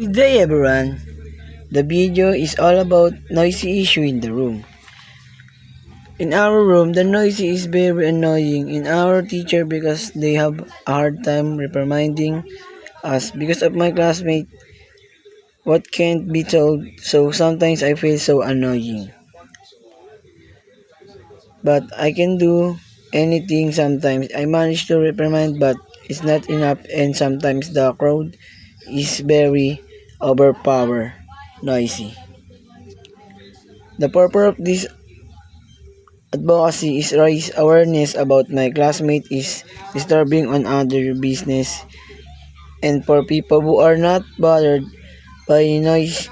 Good day everyone. The video is all about noisy issue in the room. In our room, the noise is very annoying in our teacher because they have a hard time reprimanding us because of my classmate what can't be told, so sometimes I feel so annoying. But I can do anything sometimes. I manage to reprimand but it's not enough and sometimes the crowd is very overpower noisy. The purpose of this advocacy is raise awareness about my classmate is disturbing on other business and for people who are not bothered by noise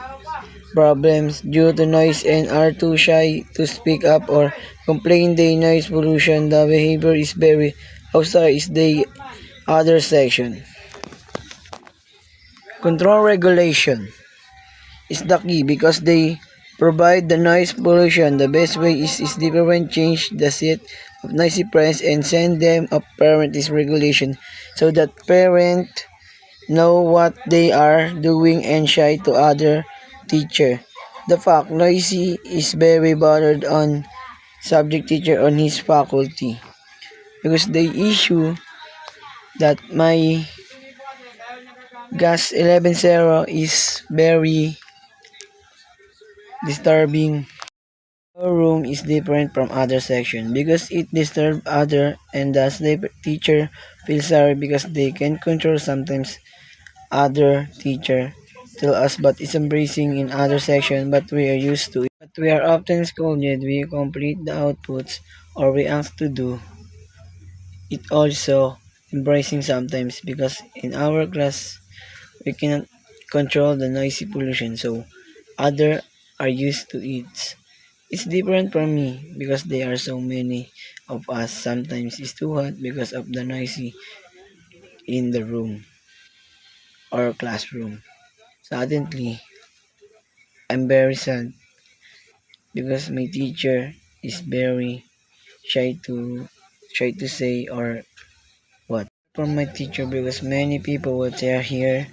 problems due to noise and are too shy to speak up or complain the noise pollution the behavior is very outside is the other section. Control regulation is the key because they provide the noise pollution. The best way is different change the set of noisy friends and send them a parent is regulation so that parent know what they are doing and shy to other teacher. The fact noisy is very bothered on subject teacher on his faculty because they issue that my gas 11 is very disturbing. Our room is different from other section because it disturbs other and thus the teacher feels sorry because they can control sometimes other teacher tell us but it's embracing in other section but we are used to it. But we are often scolded we complete the outputs or we ask to do it also embracing sometimes because in our class we cannot control the noisy pollution so other are used to it. It's different from me because there are so many of us. Sometimes it's too hot because of the noisy in the room or classroom. Suddenly, I'm very sad because my teacher is very shy to say or what from my teacher because many people will tell here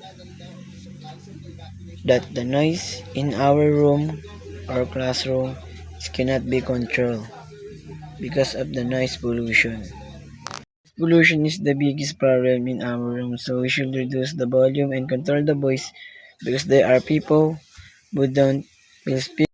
that the noise in our room or classroom cannot be controlled because of the noise pollution. Pollution is the biggest problem in our room, so we should reduce the volume and control the voice because there are people who don't will speak